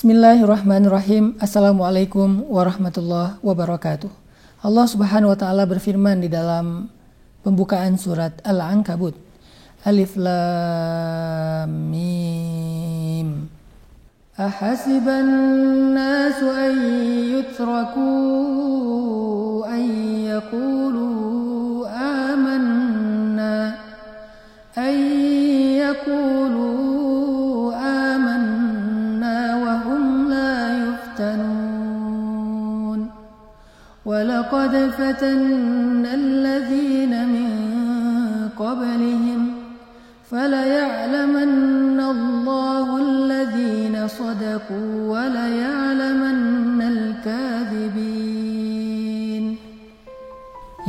Bismillahirrahmanirrahim. Assalamualaikum warahmatullahi wabarakatuh. Allah Subhanahu wa taala berfirman di dalam pembukaan surat Al-Ankabut. Alif Lam Mim. Ahasiban nasu an yutraku an yaqulu amanna an yaqulu وَلَقَدْ فَتَنَّا الَّذِينَ مِنْ قَبْلِهِمْ فَلَيَعْلَمَنَّ اللَّهُ الَّذِينَ صَدَقُوا وَلَيَعْلَمَنَّ الْكَاذِبِينَ.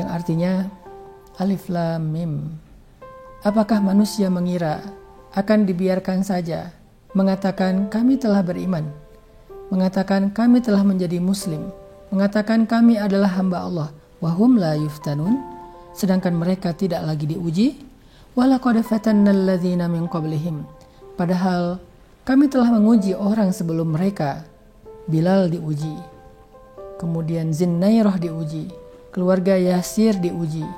Yang artinya Alif Lam Mim. Apakah manusia mengira akan dibiarkan saja mengatakan kami telah beriman, mengatakan kami telah menjadi muslim, mengatakan kami adalah hamba Allah, wahum la yuftanun, sedangkan mereka tidak lagi diuji. Walaqad fatannal ladzina min qablihim, padahal kami telah menguji orang sebelum mereka. Bilal diuji, kemudian Zinnairah diuji, keluarga Yasir diuji,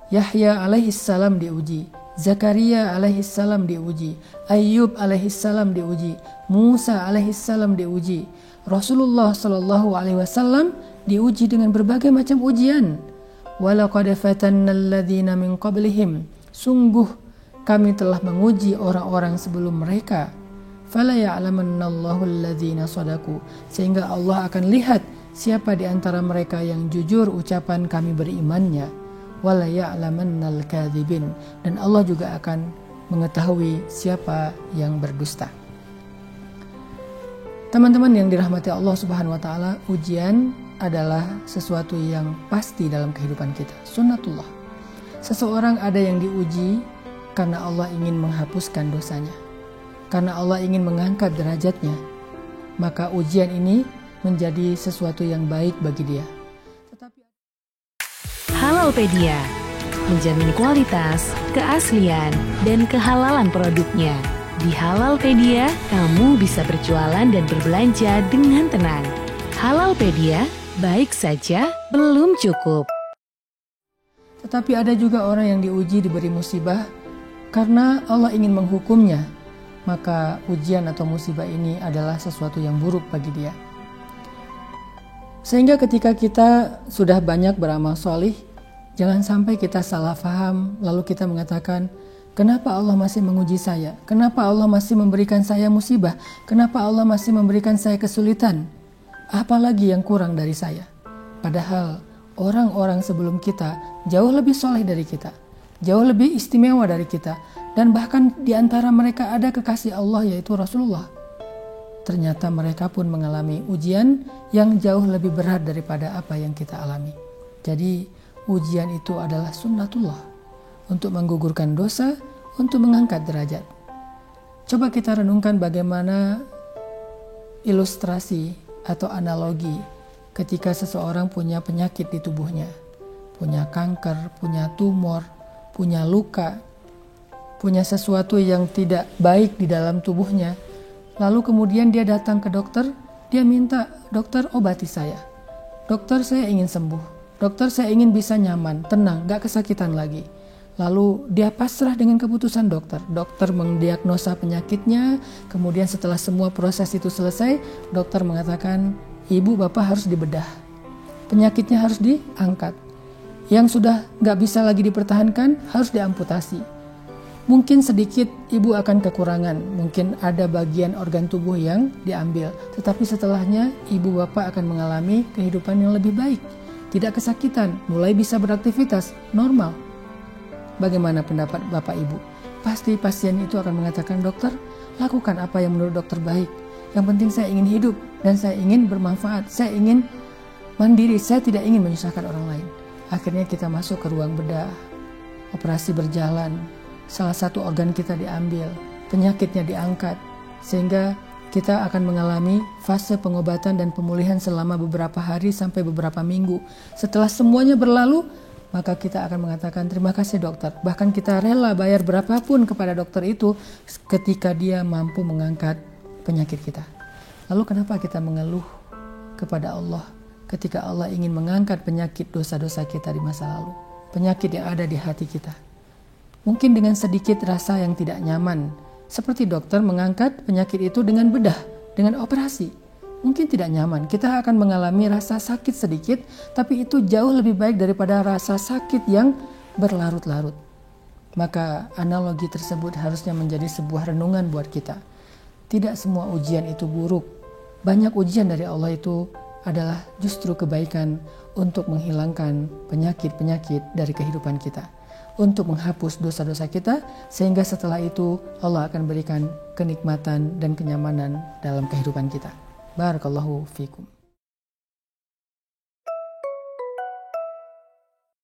Yahya alaihissalam diuji, Zakaria alaihissalam diuji, Ayyub alaihissalam diuji, Musa alaihissalam diuji, Rasulullah Shallallahu Alaihi Wasallam diuji dengan berbagai macam ujian. Walaqad fatannal ladzina min qablihim, sungguh kami telah menguji orang-orang sebelum mereka. Fala ya'lamannallahu alladzina shadaku, sehingga Allah akan lihat siapa di antara mereka yang jujur ucapan kami berimannya. Wala ya'lamannal kadzibin, dan Allah juga akan mengetahui siapa yang berdusta. Teman-teman yang dirahmati Allah Subhanahu wa taala, ujian adalah sesuatu yang pasti dalam kehidupan kita, sunnatullah. Seseorang ada yang diuji karena Allah ingin menghapuskan dosanya, karena Allah ingin mengangkat derajatnya, maka ujian ini menjadi sesuatu yang baik bagi dia. Halalpedia, menjamin kualitas, keaslian, dan kehalalan produknya. Di Halalpedia, kamu bisa berjualan dan berbelanja dengan tenang. Halalpedia, baik saja, belum cukup. Tetapi ada juga orang yang diuji diberi musibah karena Allah ingin menghukumnya. Maka ujian atau musibah ini adalah sesuatu yang buruk bagi dia. Sehingga ketika kita sudah banyak beramal solih, jangan sampai kita salah faham lalu kita mengatakan, kenapa Allah masih menguji saya? Kenapa Allah masih memberikan saya musibah? Kenapa Allah masih memberikan saya kesulitan? Apalagi yang kurang dari saya? Padahal orang-orang sebelum kita jauh lebih soleh dari kita, jauh lebih istimewa dari kita, dan bahkan di antara mereka ada kekasih Allah yaitu Rasulullah. Ternyata mereka pun mengalami ujian yang jauh lebih berat daripada apa yang kita alami. Jadi ujian itu adalah sunnatullah, untuk menggugurkan dosa, untuk mengangkat derajat. Coba kita renungkan bagaimana ilustrasi atau analogi ketika seseorang punya penyakit di tubuhnya, punya kanker, punya tumor, punya luka, punya sesuatu yang tidak baik di dalam tubuhnya. Lalu kemudian dia datang ke dokter, dia minta, dokter obati saya. Dokter, saya ingin sembuh. Dokter, saya ingin bisa nyaman, tenang, gak kesakitan lagi. Lalu dia pasrah dengan keputusan dokter. Dokter mendiagnosa penyakitnya, kemudian setelah semua proses itu selesai, dokter mengatakan, ibu bapak harus dibedah. Penyakitnya harus diangkat. Yang sudah gak bisa lagi dipertahankan, harus diamputasi. Mungkin sedikit ibu akan kekurangan, mungkin ada bagian organ tubuh yang diambil. Tetapi setelahnya, ibu bapak akan mengalami kehidupan yang lebih baik. Tidak kesakitan, mulai bisa beraktivitas, normal. Bagaimana pendapat Bapak Ibu? Pasti pasien itu akan mengatakan, dokter, lakukan apa yang menurut dokter baik. Yang penting saya ingin hidup dan saya ingin bermanfaat. Saya ingin mandiri, saya tidak ingin menyusahkan orang lain. Akhirnya kita masuk ke ruang bedah. Operasi berjalan. Salah satu organ kita diambil. Penyakitnya diangkat. Sehingga kita akan mengalami fase pengobatan dan pemulihan selama beberapa hari sampai beberapa minggu. Setelah semuanya berlalu, maka kita akan mengatakan terima kasih dokter. Bahkan kita rela bayar berapapun kepada dokter itu ketika dia mampu mengangkat penyakit kita. Lalu kenapa kita mengeluh kepada Allah ketika Allah ingin mengangkat penyakit dosa-dosa kita di masa lalu, penyakit yang ada di hati kita? Mungkin dengan sedikit rasa yang tidak nyaman, seperti dokter mengangkat penyakit itu dengan bedah, dengan operasi. Mungkin tidak nyaman, kita akan mengalami rasa sakit sedikit, tapi itu jauh lebih baik daripada rasa sakit yang berlarut-larut. Maka analogi tersebut harusnya menjadi sebuah renungan buat kita. Tidak semua ujian itu buruk. Banyak ujian dari Allah itu adalah justru kebaikan untuk menghilangkan penyakit-penyakit dari kehidupan kita, untuk menghapus dosa-dosa kita, sehingga setelah itu Allah akan berikan kenikmatan dan kenyamanan dalam kehidupan kita. Barakallahu fikum.